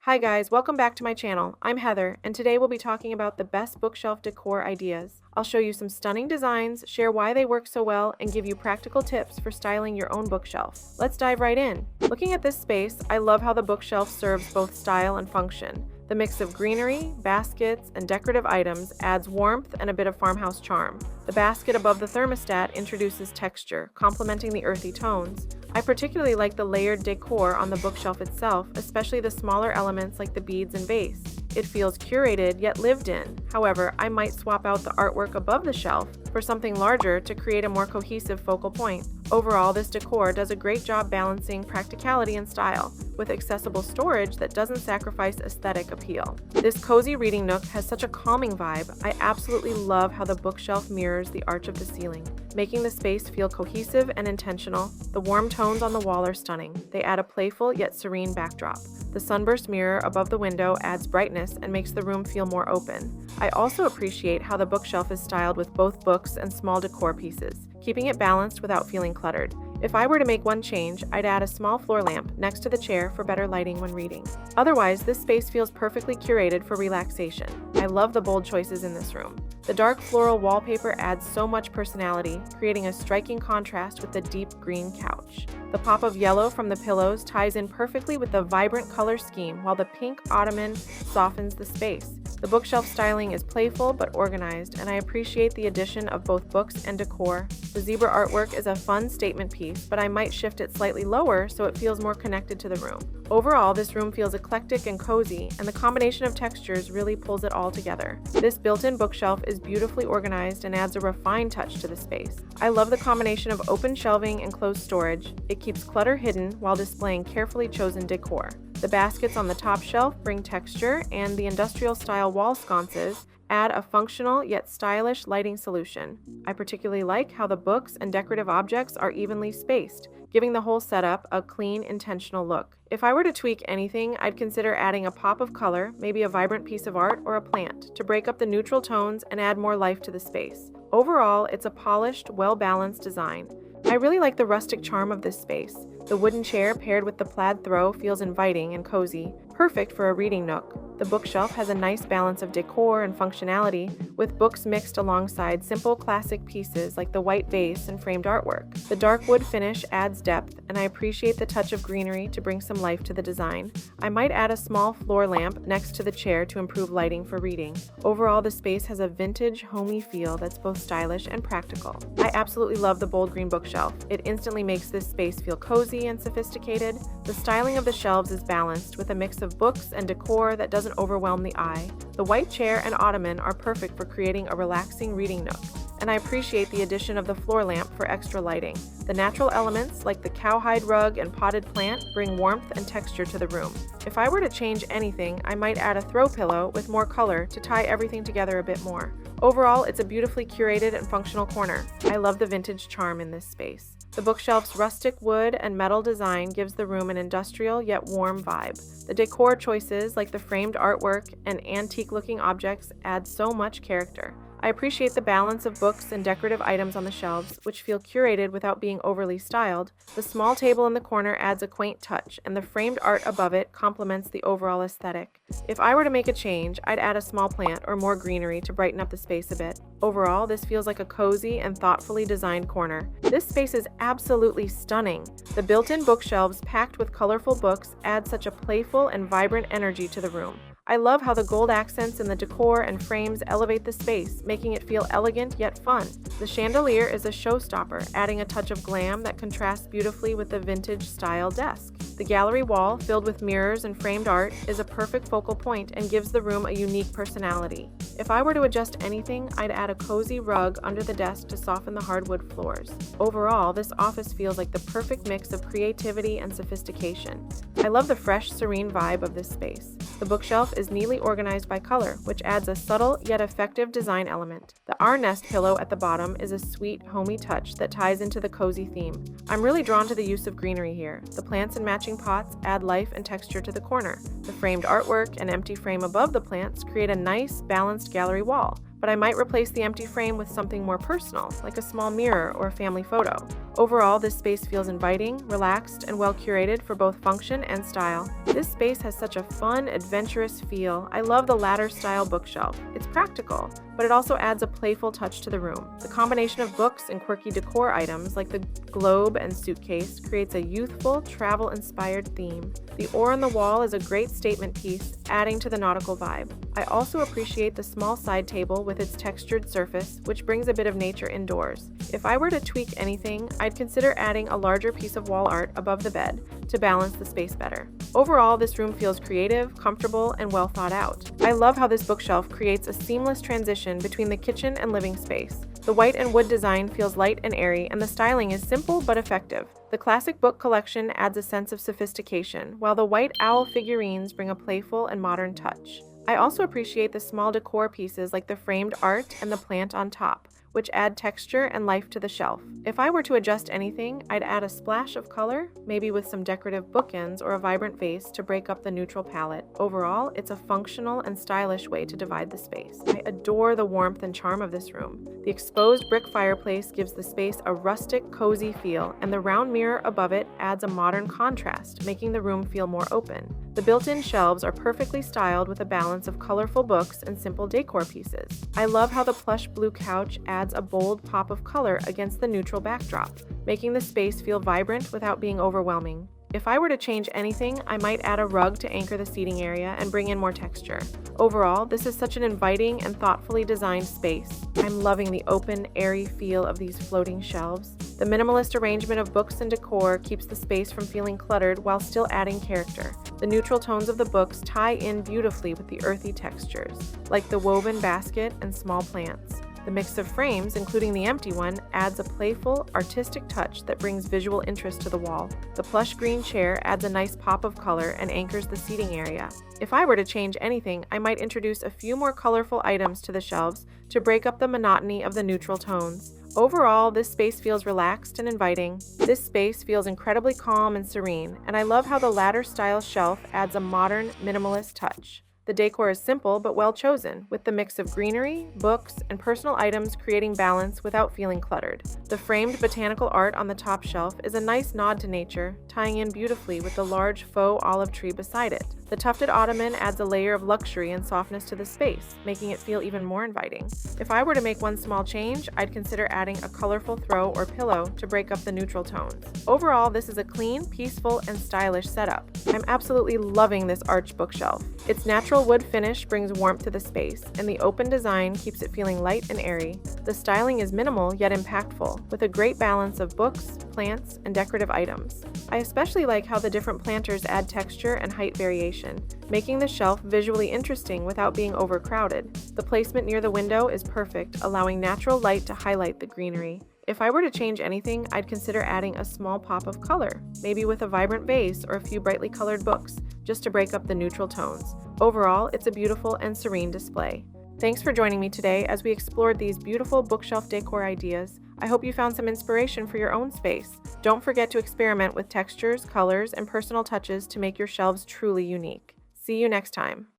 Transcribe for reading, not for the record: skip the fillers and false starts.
Hi guys, welcome back to my channel. I'm Heather, and today we'll be talking about the best bookshelf decor ideas. I'll show you some stunning designs, share why they work so well, and give you practical tips for styling your own bookshelf. Let's dive right in. Looking at this space, I love how the bookshelf serves both style and function. The mix of greenery, baskets, and decorative items adds warmth and a bit of farmhouse charm. The basket above the thermostat introduces texture, complementing the earthy tones. I particularly like the layered decor on the bookshelf itself, especially the smaller elements like the beads and vase. It feels curated yet lived in. However, I might swap out the artwork above the shelf for something larger to create a more cohesive focal point. Overall, this decor does a great job balancing practicality and style, with accessible storage that doesn't sacrifice aesthetic appeal. This cozy reading nook has such a calming vibe. I absolutely love how the bookshelf mirrors the arch of the ceiling, making the space feel cohesive and intentional. The warm tones on the wall are stunning. They add a playful yet serene backdrop. The sunburst mirror above the window adds brightness and makes the room feel more open. I also appreciate how the bookshelf is styled with both books and small decor pieces, keeping it balanced without feeling cluttered. If I were to make one change, I'd add a small floor lamp next to the chair for better lighting when reading. Otherwise, this space feels perfectly curated for relaxation. I love the bold choices in this room. The dark floral wallpaper adds so much personality, creating a striking contrast with the deep green couch. The pop of yellow from the pillows ties in perfectly with the vibrant color scheme, while the pink ottoman softens the space. The bookshelf styling is playful but organized, and I appreciate the addition of both books and decor. The zebra artwork is a fun statement piece, but I might shift it slightly lower so it feels more connected to the room. Overall, this room feels eclectic and cozy, and the combination of textures really pulls it all together. This built-in bookshelf is beautifully organized and adds a refined touch to the space. I love the combination of open shelving and closed storage. It keeps clutter hidden while displaying carefully chosen decor. The baskets on the top shelf bring texture, and the industrial-style wall sconces add a functional yet stylish lighting solution. I particularly like how the books and decorative objects are evenly spaced, giving the whole setup a clean, intentional look. If I were to tweak anything, I'd consider adding a pop of color, maybe a vibrant piece of art or a plant, to break up the neutral tones and add more life to the space. Overall, it's a polished, well-balanced design. I really like the rustic charm of this space. The wooden chair paired with the plaid throw feels inviting and cozy, perfect for a reading nook. The bookshelf has a nice balance of decor and functionality, with books mixed alongside simple classic pieces like the white vase and framed artwork. The dark wood finish adds depth, and I appreciate the touch of greenery to bring some life to the design. I might add a small floor lamp next to the chair to improve lighting for reading. Overall, the space has a vintage, homey feel that's both stylish and practical. I absolutely love the bold green bookshelf. It instantly makes this space feel cozy and sophisticated. The styling of the shelves is balanced with a mix of books and decor that doesn't overwhelm the eye. The white chair and ottoman are perfect for creating a relaxing reading nook, and I appreciate the addition of the floor lamp for extra lighting. The natural elements like the cowhide rug and potted plant bring warmth and texture to the room. If I were to change anything, I might add a throw pillow with more color to tie everything together a bit more. Overall, it's a beautifully curated and functional corner. I love the vintage charm in this space. The bookshelf's rustic wood and metal design gives the room an industrial yet warm vibe. The decor choices like the framed artwork and antique-looking objects add so much character. I appreciate the balance of books and decorative items on the shelves, which feel curated without being overly styled. The small table in the corner adds a quaint touch, and the framed art above it complements the overall aesthetic. If I were to make a change, I'd add a small plant or more greenery to brighten up the space a bit. Overall, this feels like a cozy and thoughtfully designed corner. This space is absolutely stunning. The built-in bookshelves packed with colorful books add such a playful and vibrant energy to the room. I love how the gold accents in the decor and frames elevate the space, making it feel elegant yet fun. The chandelier is a showstopper, adding a touch of glam that contrasts beautifully with the vintage-style desk. The gallery wall, filled with mirrors and framed art, is a perfect focal point and gives the room a unique personality. If I were to adjust anything, I'd add a cozy rug under the desk to soften the hardwood floors. Overall, this office feels like the perfect mix of creativity and sophistication. I love the fresh, serene vibe of this space. The bookshelf is neatly organized by color, which adds a subtle yet effective design element. The R-nest pillow at the bottom is a sweet, homey touch that ties into the cozy theme. I'm really drawn to the use of greenery here. The plants and matching pots add life and texture to the corner. The framed artwork and empty frame above the plants create a nice, balanced gallery wall. but I might replace the empty frame with something more personal, like a small mirror or a family photo. Overall, this space feels inviting, relaxed, and well curated for both function and style. This space has such a fun, adventurous feel. I love the ladder-style bookshelf. It's practical, but it also adds a playful touch to the room. The combination of books and quirky decor items like the globe and suitcase creates a youthful, travel-inspired theme. The oar on the wall is a great statement piece, adding to the nautical vibe. I also appreciate the small side table with its textured surface, which brings a bit of nature indoors. If I were to tweak anything, I'd consider adding a larger piece of wall art above the bed to balance the space better. Overall, this room feels creative, comfortable, and well thought out. I love how this bookshelf creates a seamless transition between the kitchen and living space. The white and wood design feels light and airy, and the styling is simple but effective. The classic book collection adds a sense of sophistication, while the white owl figurines bring a playful and modern touch. I also appreciate the small decor pieces like the framed art and the plant on top, which add texture and life to the shelf. If I were to adjust anything, I'd add a splash of color, maybe with some decorative bookends or a vibrant vase to break up the neutral palette. Overall, it's a functional and stylish way to divide the space. I adore the warmth and charm of this room. The exposed brick fireplace gives the space a rustic, cozy feel, and the round mirror above it adds a modern contrast, making the room feel more open. The built-in shelves are perfectly styled with a balance of colorful books and simple decor pieces. I love how the plush blue couch adds a bold pop of color against the neutral backdrop, making the space feel vibrant without being overwhelming. If I were to change anything, I might add a rug to anchor the seating area and bring in more texture. Overall, this is such an inviting and thoughtfully designed space. I'm loving the open, airy feel of these floating shelves. The minimalist arrangement of books and decor keeps the space from feeling cluttered while still adding character. The neutral tones of the books tie in beautifully with the earthy textures, like the woven basket and small plants. The mix of frames, including the empty one, adds a playful, artistic touch that brings visual interest to the wall. The plush green chair adds a nice pop of color and anchors the seating area. If I were to change anything, I might introduce a few more colorful items to the shelves to break up the monotony of the neutral tones. Overall, this space feels relaxed and inviting. This space feels incredibly calm and serene, and I love how the ladder-style shelf adds a modern, minimalist touch. The decor is simple but well chosen, with the mix of greenery, books, and personal items creating balance without feeling cluttered. The framed botanical art on the top shelf is a nice nod to nature, tying in beautifully with the large faux olive tree beside it. The tufted ottoman adds a layer of luxury and softness to the space, making it feel even more inviting. If I were to make one small change, I'd consider adding a colorful throw or pillow to break up the neutral tones. Overall, this is a clean, peaceful, and stylish setup. I'm absolutely loving this arched bookshelf. Its natural wood finish brings warmth to the space, and the open design keeps it feeling light and airy. The styling is minimal yet impactful, with a great balance of books, plants, and decorative items. I especially like how the different planters add texture and height variation, making the shelf visually interesting without being overcrowded. The placement near the window is perfect, allowing natural light to highlight the greenery. If I were to change anything, I'd consider adding a small pop of color, maybe with a vibrant vase or a few brightly colored books, just to break up the neutral tones. Overall, it's a beautiful and serene display. Thanks for joining me today as we explored these beautiful bookshelf decor ideas. I hope you found some inspiration for your own space. Don't forget to experiment with textures, colors, and personal touches to make your shelves truly unique. See you next time.